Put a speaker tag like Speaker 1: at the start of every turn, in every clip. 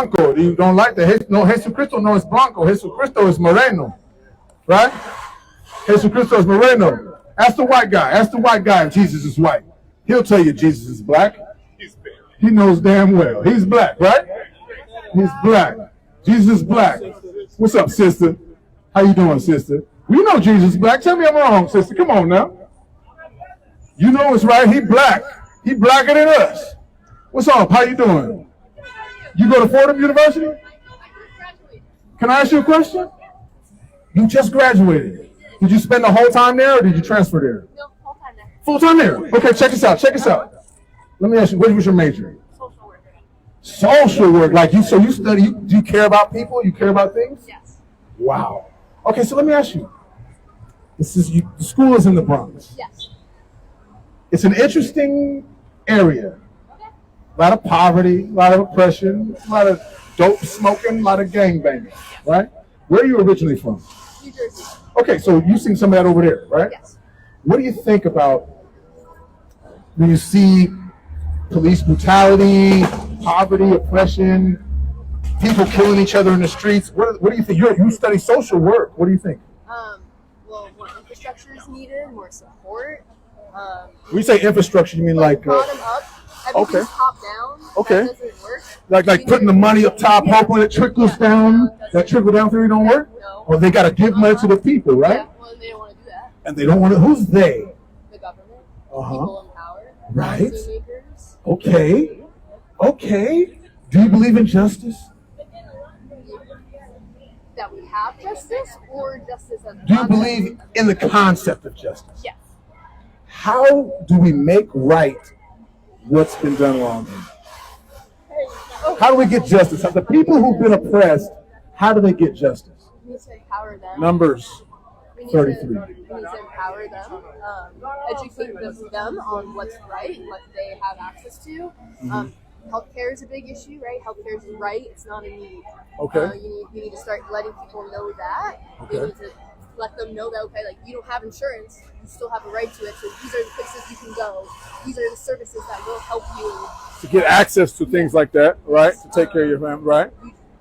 Speaker 1: Blanco. You don't like that? No, Jesus Cristo no es blanco. Jesus Cristo is moreno, right? Jesus Cristo is moreno. Ask the white guy. Ask the white guy if Jesus is white. He'll tell you Jesus is black. He knows damn well. He's black, right? He's black. Jesus is black. What's up, sister? How you doing, sister? You know Jesus is black. Tell me I'm wrong, sister. Come on now. You know it's right. He black. He blacker than us. What's up? How you doing? You go to Fordham University? Can I ask you a question? You just graduated. Did you spend the whole time there or did you transfer there?
Speaker 2: No, full time there.
Speaker 1: Full time there. Okay, check this out. Check this out. Let me ask you, what was your major?
Speaker 2: Social work.
Speaker 1: Social work. Like you, so you study, do you care about people? You care about things?
Speaker 2: Yes.
Speaker 1: Wow. Okay, so let me ask you. The school is in the Bronx.
Speaker 2: Yes.
Speaker 1: It's an interesting area.
Speaker 2: Okay.
Speaker 1: A lot of poverty, a lot of oppression, a lot of dope smoking, a lot of gangbanging, right? Where are you originally from?
Speaker 2: New Jersey.
Speaker 1: Okay, so you've seen some of that over there, right?
Speaker 2: Yes.
Speaker 1: What do you think about when you see police brutality, poverty, oppression, people killing each other in the streets? What do you think? You study social work. What do you think?
Speaker 2: Well, more infrastructure is needed, more support.
Speaker 1: When you say infrastructure, you mean like
Speaker 2: bottom up. Everything's top down.
Speaker 1: Okay.
Speaker 2: That doesn't work.
Speaker 1: Like putting the money up top, hoping it trickles down. That trickle down theory don't work?
Speaker 2: No.
Speaker 1: Or they got to give money to the people, right?
Speaker 2: Yeah, well, they don't want to do that.
Speaker 1: And they don't want to. Who's they?
Speaker 2: The government.
Speaker 1: Uh-huh.
Speaker 2: People in power.
Speaker 1: Right.
Speaker 2: Policymakers.
Speaker 1: Okay. Okay. Do you believe in justice?
Speaker 2: That we have justice or justice as a
Speaker 1: Do you
Speaker 2: concept?
Speaker 1: believe in the concept of justice?
Speaker 2: Yes.
Speaker 1: How do we make right what's been done wrong? How do we get justice? The people who've been oppressed, how do they get justice?
Speaker 2: We need to empower them.
Speaker 1: Numbers
Speaker 2: We need
Speaker 1: 33.
Speaker 2: We need to empower them, educate them on what's right, what they have access to. Healthcare is a big issue, right? Healthcare is a right; it's not a need.
Speaker 1: Okay.
Speaker 2: You need to start letting people know that.
Speaker 1: Okay.
Speaker 2: You need to let them know that like you don't have insurance, you still have a right to it. So these are the places you can go. These are the services that will help you
Speaker 1: To get access to things like that, right? To take care of your family, right?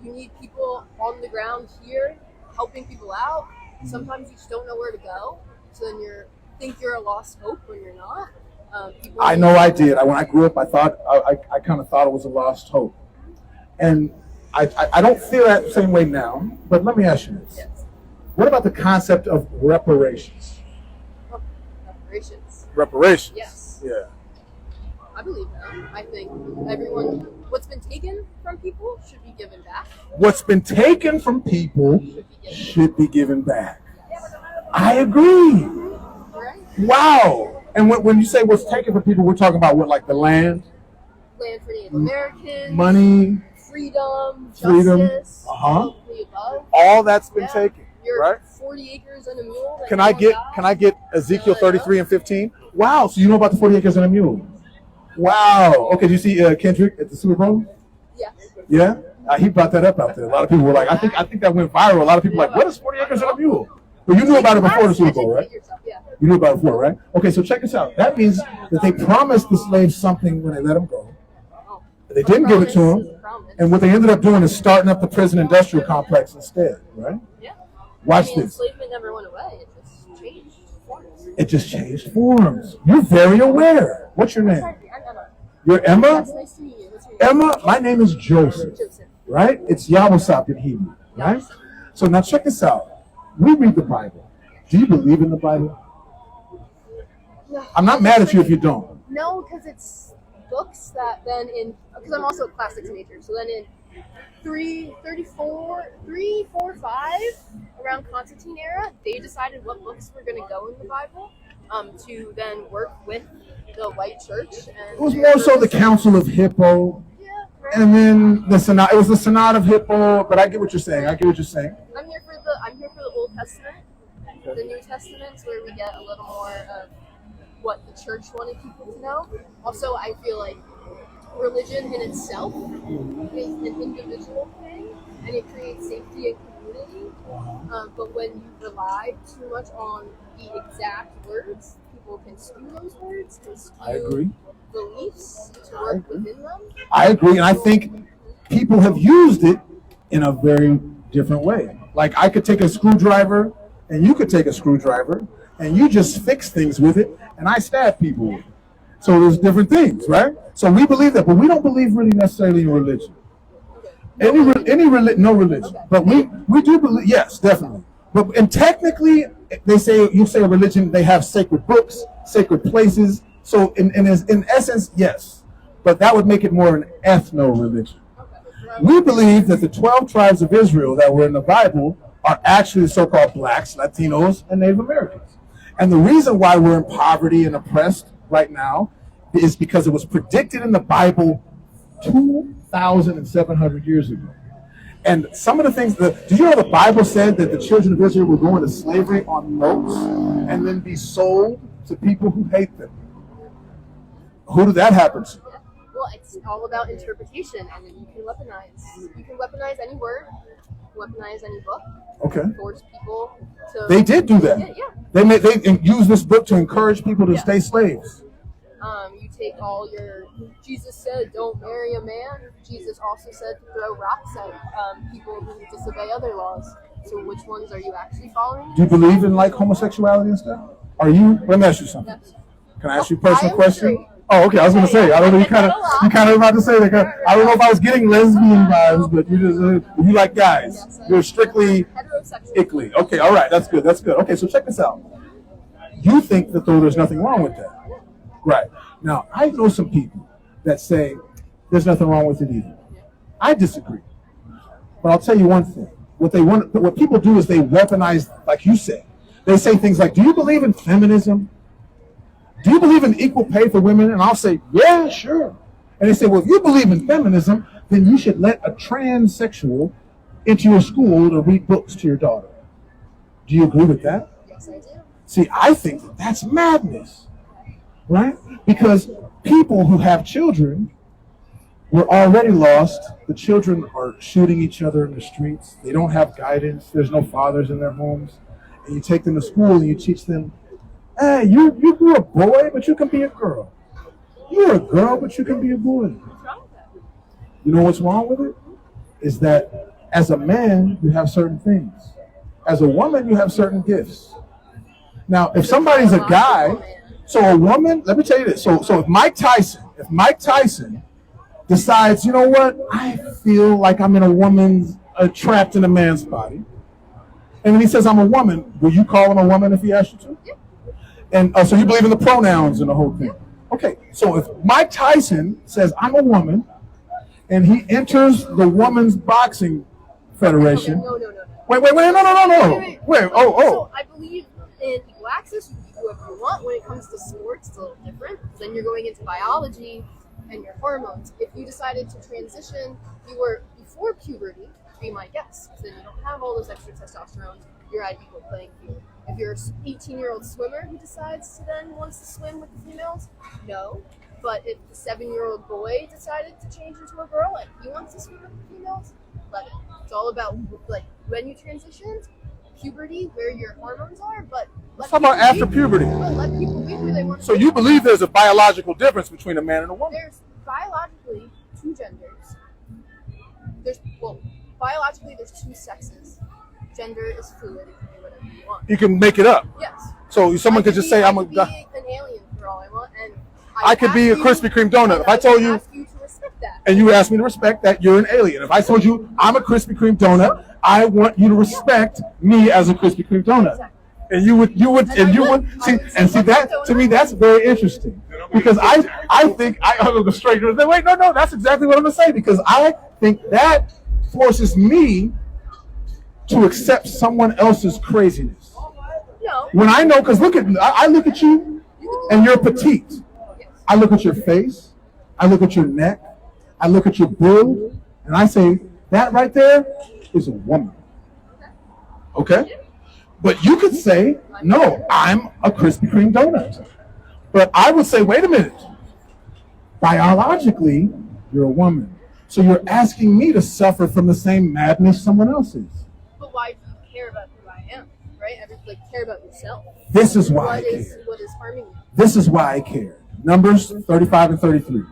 Speaker 2: You need people on the ground here helping people out. Sometimes you just don't know where to go, so then think you're a lost hope when you're not.
Speaker 1: I know I did. When I grew up, I thought I kind of thought it was a lost hope, and I don't feel that same way now. But let me ask you this:
Speaker 2: Yes.
Speaker 1: What about the concept of reparations?
Speaker 2: Oh, reparations.
Speaker 1: Reparations.
Speaker 2: Yes.
Speaker 1: Yeah.
Speaker 2: I believe them. I think what's been taken from people should be given back.
Speaker 1: What's been taken from people should be given back. I agree.
Speaker 2: Right?
Speaker 1: Wow. And when you say what's taken from people, we're talking about what, like the land?
Speaker 2: Land for Native Americans.
Speaker 1: Money.
Speaker 2: Freedom.
Speaker 1: Freedom.
Speaker 2: Justice.
Speaker 1: Uh-huh.
Speaker 2: All of the above.
Speaker 1: All that's been
Speaker 2: Yeah.
Speaker 1: taken,
Speaker 2: Your
Speaker 1: right?
Speaker 2: 40 acres and a mule. that
Speaker 1: Can
Speaker 2: no
Speaker 1: I
Speaker 2: one
Speaker 1: get
Speaker 2: got.
Speaker 1: Ezekiel 33 and 15? Wow, so you know about the 40 acres and a mule. Wow. Okay, did you see Kendrick at the Super Bowl?
Speaker 2: Yeah.
Speaker 1: Yeah? He brought that up out there. A lot of people were like, I think that went viral. A lot of people were like, what is 40 acres and a mule? But you knew about it before the Super Bowl, right?
Speaker 2: Yeah.
Speaker 1: You knew about it before, right? Okay, so check this out. That means that they promised the slaves something when they let them go. They didn't give it to them. And what they ended up doing is starting up the prison industrial complex instead, right?
Speaker 2: Yeah.
Speaker 1: Watch
Speaker 2: I mean,
Speaker 1: this.
Speaker 2: enslavement never went away. It just changed forms.
Speaker 1: It just changed forms. You're very aware. What's your name?
Speaker 2: I'm Emma.
Speaker 1: You're Emma?
Speaker 2: Yes, nice to meet you. What's your name?
Speaker 1: Emma, my name is Joseph,
Speaker 2: Joseph.
Speaker 1: right? It's Yawasop in Hebrew, right? So now check this out. We read the Bible. Do you believe in the Bible?
Speaker 2: No.
Speaker 1: I'm not mad at you if you don't.
Speaker 2: No, because it's books that then because I'm also a classics major, so then in 3, 4, 5, around Constantine era, they decided what books were going to go in the Bible to then work with the white church. And
Speaker 1: It was more so the Council of Hippo,
Speaker 2: Yeah, right.
Speaker 1: and then the Synod. It was the Synod of Hippo, but I get what you're saying. I'm
Speaker 2: I'm here for the Old Testament, the New Testament's where we get a little more of what the church wanted people to know. Also, I feel like religion in itself is an individual thing, and it creates safety and community. But when you rely too much on the exact words, people can skew those words, can
Speaker 1: I agree.
Speaker 2: skew beliefs to work within them.
Speaker 1: I agree, and I think people have used it in a very different way. Like I could take a screwdriver and you could take a screwdriver and you just fix things with it and I stab people with it. So there's different things, right? So we believe that, but we don't believe really necessarily in religion. No religion. But we do believe, yes, definitely. But and technically, you say a religion, they have sacred books, sacred places. So in essence, yes. But that would make it more an ethno-religion. We believe that the 12 tribes of Israel that were in the Bible are actually the so-called blacks, Latinos, and Native Americans. And the reason why we're in poverty and oppressed right now is because it was predicted in the Bible 2,700 years ago. And some of the things, did you know the Bible said that the children of Israel were going to slavery on notes and then be sold to people who hate them? Who did that happen to?
Speaker 2: Well, it's all about interpretation, and then you can weaponize any word, weaponize any book.
Speaker 1: Okay.
Speaker 2: Force people to.
Speaker 1: They did do that.
Speaker 2: Yeah.
Speaker 1: They used this book to encourage people to stay slaves.
Speaker 2: You take all your. Jesus said, "Don't marry a man." Jesus also said to throw rocks at people who disobey other laws. So, which ones are you actually following?
Speaker 1: Do you believe in like homosexuality and stuff? Are you? Let me ask you something.
Speaker 2: Yes.
Speaker 1: Can I ask you a personal question?
Speaker 2: Straight.
Speaker 1: Oh, okay. I was going to say. I don't know. You kind of about to say that. I don't know if I was getting lesbian vibes, but you like guys.
Speaker 2: Yes,
Speaker 1: You're strictly
Speaker 2: heterosexual.
Speaker 1: ickly. Okay. All right. That's good. That's good. Okay. So check this out. You think that there's nothing wrong with that, right? Now I know some people that say there's nothing wrong with it either. I disagree, but I'll tell you one thing. What people do is they weaponize, like you said. They say things like, "Do you believe in feminism? Do you believe in equal pay for women?" And I'll say, "Yeah, sure." And they say, "Well, if you believe in feminism, then you should let a transsexual into your school to read books to your daughter." Do you agree with that?
Speaker 2: Yes, I do.
Speaker 1: See, I think that that's madness, right? Because people who have children were already lost. The children are shooting each other in the streets. They don't have guidance. There's no fathers in their homes. And you take them to school and you teach them, "Hey, you're a boy, but you can be a girl. You're a girl, but you can be a boy." You know what's wrong with it? Is that as a man, you have certain things. As a woman, you have certain gifts. Now, if somebody's a guy, so a woman, let me tell you this. So if Mike Tyson decides, you know what, I feel like I'm in a woman's, trapped in a man's body, and then he says, "I'm a woman," will you call him a woman if he asked you to?
Speaker 2: Yeah.
Speaker 1: And so you believe in the pronouns and the whole thing. Okay, so if Mike Tyson says, "I'm a woman," and he enters the Women's Boxing Federation.
Speaker 2: No.
Speaker 1: Wait, no. Wait,
Speaker 2: So I believe in equal access. You can do whatever you want. When it comes to sports, it's a little different. Then you're going into biology and your hormones. If you decided to transition, you were before puberty, be my guess. Then you don't have all those extra testosterone. You're at equal playing field. If you're an 18-year-old swimmer who decides to then wants to swim with the females, no. But if the 7-year-old boy decided to change into a girl and he wants to swim with the females, let it. It's all about like when you transitioned, puberty, where your hormones are. But
Speaker 1: let's talk about after puberty.
Speaker 2: But let people be who they want to
Speaker 1: So
Speaker 2: be.
Speaker 1: you believe there's a biological difference between a man and a woman?
Speaker 2: There's biologically two genders. Biologically there's two sexes. Gender is fluid. You can do whatever you want.
Speaker 1: You can make it up.
Speaker 2: Yes.
Speaker 1: So someone could just say, "I'm a guy."
Speaker 2: An alien for all I want, and
Speaker 1: I could be a Krispy Kreme donut. If I told you,
Speaker 2: ask you to respect that.
Speaker 1: and you asked me to respect that, you're an alien. If I told you I'm a Krispy Kreme donut, I want you to respect me as a Krispy Kreme donut.
Speaker 2: Exactly.
Speaker 1: And you would see that to me that's very interesting because I think I'm gonna go straight to the wait no that's exactly what I'm gonna say because I think that forces me to accept someone else's craziness.
Speaker 2: No.
Speaker 1: When I know, because I look at you and you're petite. I look at your face, I look at your neck, I look at your build, and I say that right there is a woman. Okay? But you could say, "No, I'm a Krispy Kreme donut." But I would say, wait a minute. Biologically, you're a woman. So you're asking me to suffer from the same madness someone else is.
Speaker 2: But why do you care about who I am, right? Care about yourself.
Speaker 1: This is why I care.
Speaker 2: What is harming you?
Speaker 1: This is why I care. Numbers 35 and 33.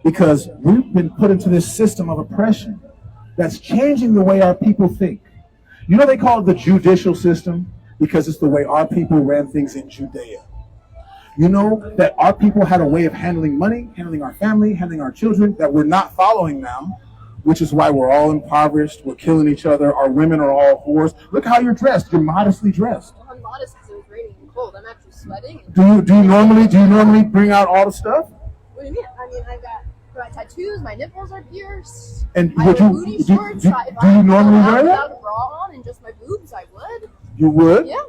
Speaker 1: because we've been put into this system of oppression that's changing the way our people think. You know, they call it the judicial system because it's the way our people ran things in Judea. You know that our people had a way of handling money, handling our family, handling our children that we're not following now, which is why we're all impoverished, we're killing each other, our women are all whores. Look how you're dressed. You're modestly dressed.
Speaker 2: Well, I'm modest because it was raining and cold. I'm actually sweating.
Speaker 1: Do you normally bring out all the stuff?
Speaker 2: What do you mean? I mean, I've got my tattoos, my nipples are pierced.
Speaker 1: And
Speaker 2: I
Speaker 1: would
Speaker 2: wear
Speaker 1: you
Speaker 2: booty
Speaker 1: do
Speaker 2: shorts.
Speaker 1: you normally wear
Speaker 2: Without
Speaker 1: that?
Speaker 2: a bra on and just my boobs, I would.
Speaker 1: You would?
Speaker 2: Yeah.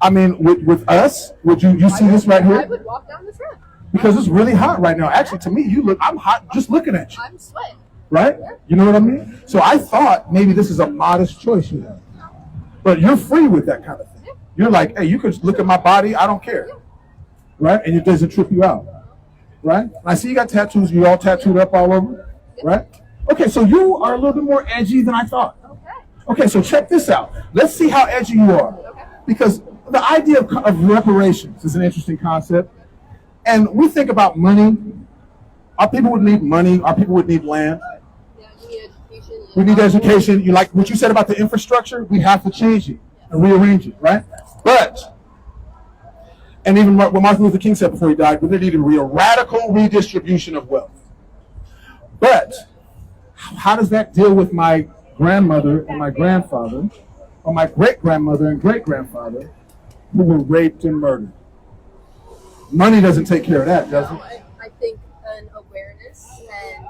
Speaker 1: I mean, with us, would you see this right
Speaker 2: I
Speaker 1: here?
Speaker 2: would walk down the strip.
Speaker 1: Because it's really hot right now. Actually, to me, I'm hot just looking at you.
Speaker 2: I'm sweating.
Speaker 1: Right? You know what I mean? So I thought maybe this is a modest choice you have. But you're free with that kind of thing. You're like, hey, you could look at my body, I don't care. Right? And it doesn't trip you out. Right? And I see you got tattoos, you all tattooed up all over. Right? Okay, so you are a little bit more edgy than I thought. Okay, so check this out. Let's see how edgy you are. Because the idea of reparations is an interesting concept. And we think about money. Our people would need money. Our people would need land.
Speaker 2: Yeah, you need education.
Speaker 1: We need education. You like what you said about the infrastructure? We have to change it and rearrange it, right? But, and even what Martin Luther King said before he died, there needed to be a radical redistribution of wealth. But how does that deal with my grandmother and my grandfather, or my great-grandmother and great-grandfather, who were raped and murdered? Money doesn't take care of that, does it?
Speaker 2: I think an awareness and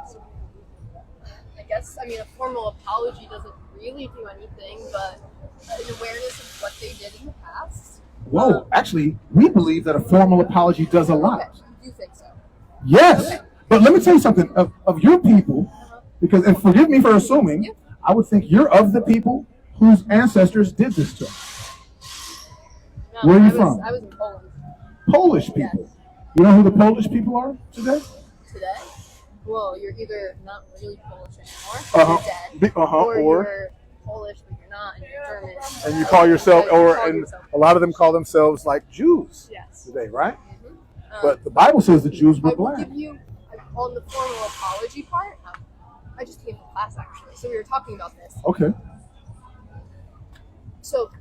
Speaker 2: I mean, a formal apology doesn't really do anything, but an awareness of what they did in the past.
Speaker 1: Whoa, actually, we believe that a formal apology does a lot.
Speaker 2: Okay, you think so?
Speaker 1: Yes,
Speaker 2: Okay.
Speaker 1: but let me tell you something. Of your people, because, and forgive me for assuming, I would think you're of the people whose ancestors did this to us.
Speaker 2: No,
Speaker 1: Where are you from?
Speaker 2: I was in Poland.
Speaker 1: Polish people.
Speaker 2: Yes.
Speaker 1: You know who the Polish people are today?
Speaker 2: Today? Well, you're either not really Polish anymore, you're dead, or you're Polish but you're not, and you're German.
Speaker 1: And you call yourself, and a lot of them call themselves like Jews today, right?
Speaker 2: Mm-hmm.
Speaker 1: But the Bible says the Jews were
Speaker 2: I will
Speaker 1: black.
Speaker 2: give you, on the formal apology part, I just came from class actually, so we were talking about this.
Speaker 1: Okay.
Speaker 2: So,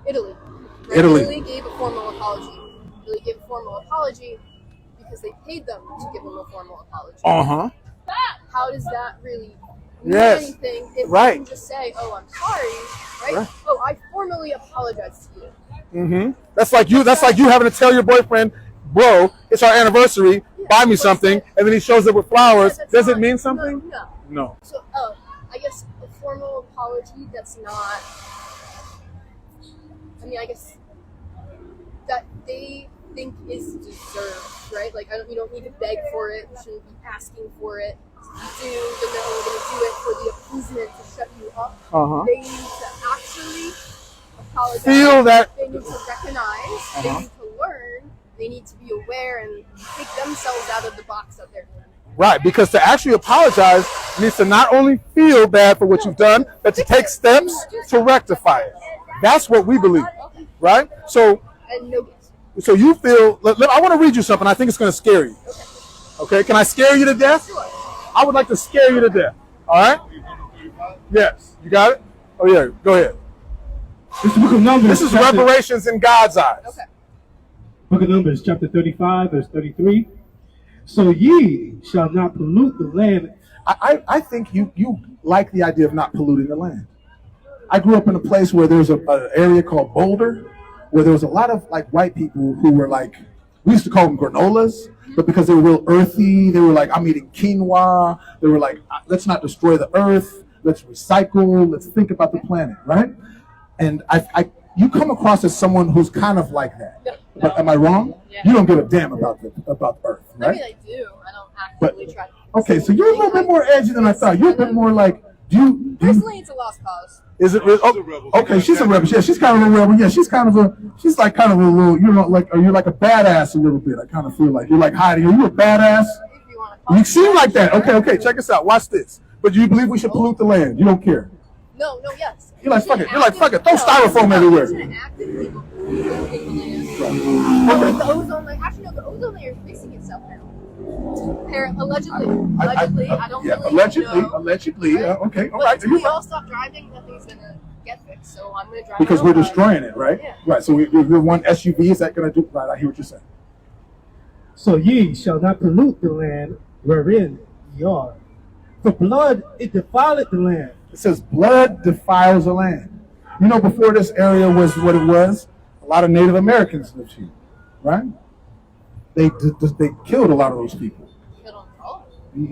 Speaker 2: Italy. Right?
Speaker 1: Italy
Speaker 2: gave a formal apology. Italy gave a formal apology because they paid them to give them a formal apology.
Speaker 1: Uh-huh.
Speaker 2: How does that really mean
Speaker 1: Yes.
Speaker 2: anything if
Speaker 1: Right.
Speaker 2: you can just say, oh, I'm sorry, right? Oh, I formally apologize to you.
Speaker 1: Mm-hmm. That's like you having to tell your boyfriend, bro, it's our anniversary, buy me something, and then he shows up with flowers. Does it mean something? No.
Speaker 2: So, I guess a formal apology that's not, I guess that they think is deserved, right? Like, you don't need to beg for it. You shouldn't be asking for it. If you do, then they're only going to do it for the appeasement to shut you up. They need to actually apologize.
Speaker 1: Feel that.
Speaker 2: They need to recognize. They need to learn. They need to be aware and take themselves out of the box that they're in.
Speaker 1: Right, because to actually apologize means to not only feel bad for what you've done, but to take steps to rectify it. That's what we believe, right? So you feel, I want to read you something. I think it's going to scare you. Okay, can I scare you to death? I would like to scare you to death. All right? Yes, you got it? Oh, yeah, go ahead. This is reparations in God's eyes.
Speaker 2: Okay.
Speaker 3: Book of Numbers, chapter 35, verse 33. So ye shall not pollute the land.
Speaker 1: I think you like the idea of not polluting the land. I grew up in a place where there's an area called Boulder, where there was a lot of like white people who were like, we used to call them granolas, but because they were real earthy, they were like, I'm eating quinoa. They were like, let's not destroy the earth. Let's recycle. Let's think about the planet, right? And you come across as someone who's kind of like that. But am I wrong?
Speaker 2: Yeah.
Speaker 1: You don't give a damn about the earth, right?
Speaker 2: I mean, I do. I don't actively try to.
Speaker 1: Okay, so you're a little bit more edgy than I thought. You're a bit more like,
Speaker 2: Personally, it's a lost cause.
Speaker 1: Is it really? Okay, she's a rebel. Yeah, she's kind of a rebel. Yeah, she's kind of a little, you're like a badass a little bit. I kind of feel like you're like Heidi. Are you a badass?
Speaker 2: If you want to.
Speaker 1: You seem like that. Okay, check us out. Watch this. But you believe we should pollute the land? You don't care.
Speaker 2: No, yes.
Speaker 1: You're like, fuck it. You're like, fuck it. Throw styrofoam everywhere.
Speaker 2: The ozone layer. Actually, no, the ozone layer is fixing itself now. Allegedly. I don't
Speaker 1: yeah,
Speaker 2: really
Speaker 1: allegedly,
Speaker 2: know.
Speaker 1: allegedly. Okay, all
Speaker 2: But
Speaker 1: right.
Speaker 2: until
Speaker 1: You're
Speaker 2: we all
Speaker 1: right.
Speaker 2: stop driving, nothing's gonna get fixed. So I'm gonna drive.
Speaker 1: Because
Speaker 2: my
Speaker 1: we're
Speaker 2: own car.
Speaker 1: destroying it, right?
Speaker 2: Yeah.
Speaker 1: Right. So we're one SUV. Is that going to do? Right. I hear what you're saying.
Speaker 3: So ye shall not pollute the land wherein ye are. For blood, it defileth the land.
Speaker 1: It says blood defiles the land. You know, before this area was what it was, a lot of Native Americans lived here, right? They killed a lot of those people,
Speaker 2: Killed on all.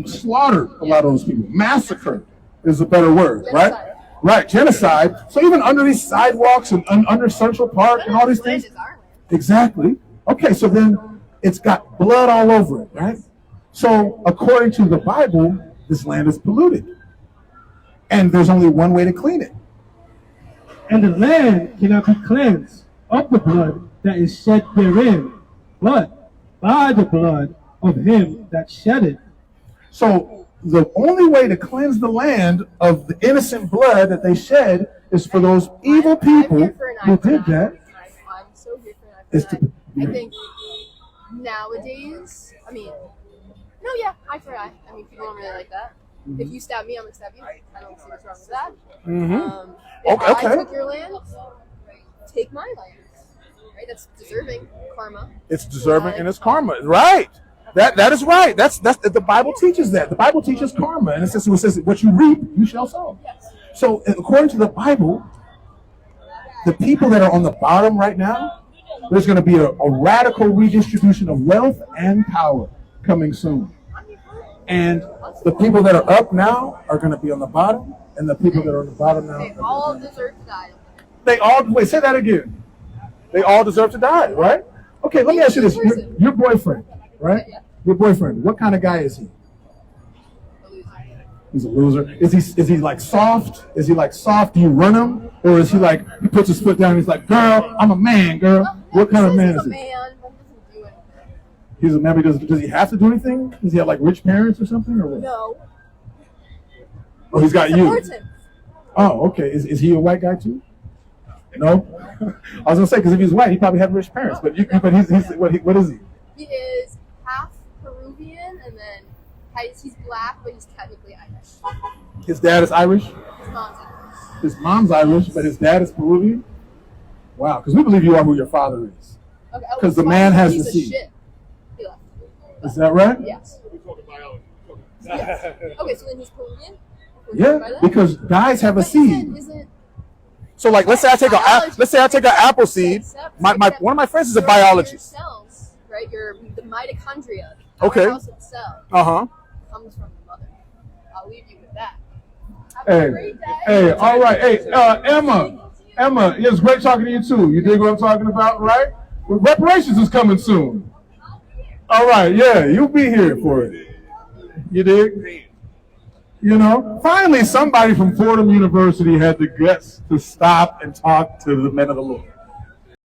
Speaker 1: slaughtered a lot of those people, massacred is a better word, right?
Speaker 2: Genocide.
Speaker 1: Right, genocide. So even under these sidewalks and under Central Park and all these
Speaker 2: This land
Speaker 1: things,
Speaker 2: is our land.
Speaker 1: exactly. Okay, so then it's got blood all over it, right? So according to the Bible, this land is polluted, and there's only one way to clean it.
Speaker 3: And the land cannot be cleansed of the blood that is shed therein, but by the blood of him that shed it.
Speaker 1: So the only way to cleanse the land of the innocent blood that they shed is for those evil people
Speaker 2: I'm here for an eye
Speaker 1: who
Speaker 2: for an
Speaker 1: did
Speaker 2: eye.
Speaker 1: that.
Speaker 2: I'm so here for an eye
Speaker 1: Is
Speaker 2: for
Speaker 1: to-
Speaker 2: an eye. I think nowadays, eye for eye. I mean, people don't really like that. If you stab me, I'm gonna stab you. I don't see what's wrong with that. If
Speaker 1: Okay.
Speaker 2: I took your land, take my land. Right? That's deserving karma.
Speaker 1: It's deserving and it's karma, right? That is right. That's the Bible teaches that. The Bible teaches karma, and it says what you reap, you shall sow.
Speaker 2: Yes.
Speaker 1: So according to the Bible, the people that are on the bottom right now, there's going to be a radical redistribution of wealth and power coming soon. And the people that are up now are going to be on the bottom, and the people that are on the bottom now.
Speaker 2: They all deserve to die.
Speaker 1: Wait, say that again. They all deserve to die, right? Okay, let me ask you this. Your boyfriend, right?
Speaker 2: Yeah.
Speaker 1: Your boyfriend, what kind of guy is he?
Speaker 2: A loser.
Speaker 1: He's a loser. Is he like soft? Is he like soft? Do you run him? Or is he like, he puts his foot down and he's like, girl, I'm a man, girl. What kind of man is
Speaker 2: He's a
Speaker 1: he?
Speaker 2: man, but doesn't do anything.
Speaker 1: He's a man, but does he have to do anything? Does he have like rich parents or something? Or what?
Speaker 2: No.
Speaker 1: Oh, he's got you.
Speaker 2: Supports him.
Speaker 1: Oh, okay. Is he a white guy too? No? I was gonna say, because if he's white, he probably had rich parents. But he's what is he?
Speaker 2: He is half Peruvian, and then he's black, but he's technically Irish.
Speaker 1: His dad is Irish.
Speaker 2: His mom's Irish.
Speaker 1: His mom's Irish, but his dad is Peruvian. Wow, because we believe you are who your father is.
Speaker 2: Okay,
Speaker 1: 'Cause the man has
Speaker 2: piece
Speaker 1: the
Speaker 2: of
Speaker 1: seed.
Speaker 2: shit. He left.
Speaker 1: Is that right?
Speaker 2: Yes. Yes. Okay, so then he's Peruvian?
Speaker 1: Yeah, because guys have a
Speaker 2: But
Speaker 1: seed.
Speaker 2: isn't
Speaker 1: So like, let's say I take an apple seed. One of my friends is a
Speaker 2: your
Speaker 1: biologist.
Speaker 2: cells, right? The mitochondria.
Speaker 1: Okay.
Speaker 2: Powerhouse of the cell
Speaker 1: Uh-huh.
Speaker 2: comes from the mother. I'll leave you with that. Have a
Speaker 1: Hey,
Speaker 2: great day.
Speaker 1: hey, all right. Hey, Emma, it's great talking to you too. You dig what I'm talking about, right? Well, reparations is coming soon. All right, yeah, you'll be here for it. You dig? You know, finally somebody from Fordham University had the guts to stop and talk to the men of the Lord.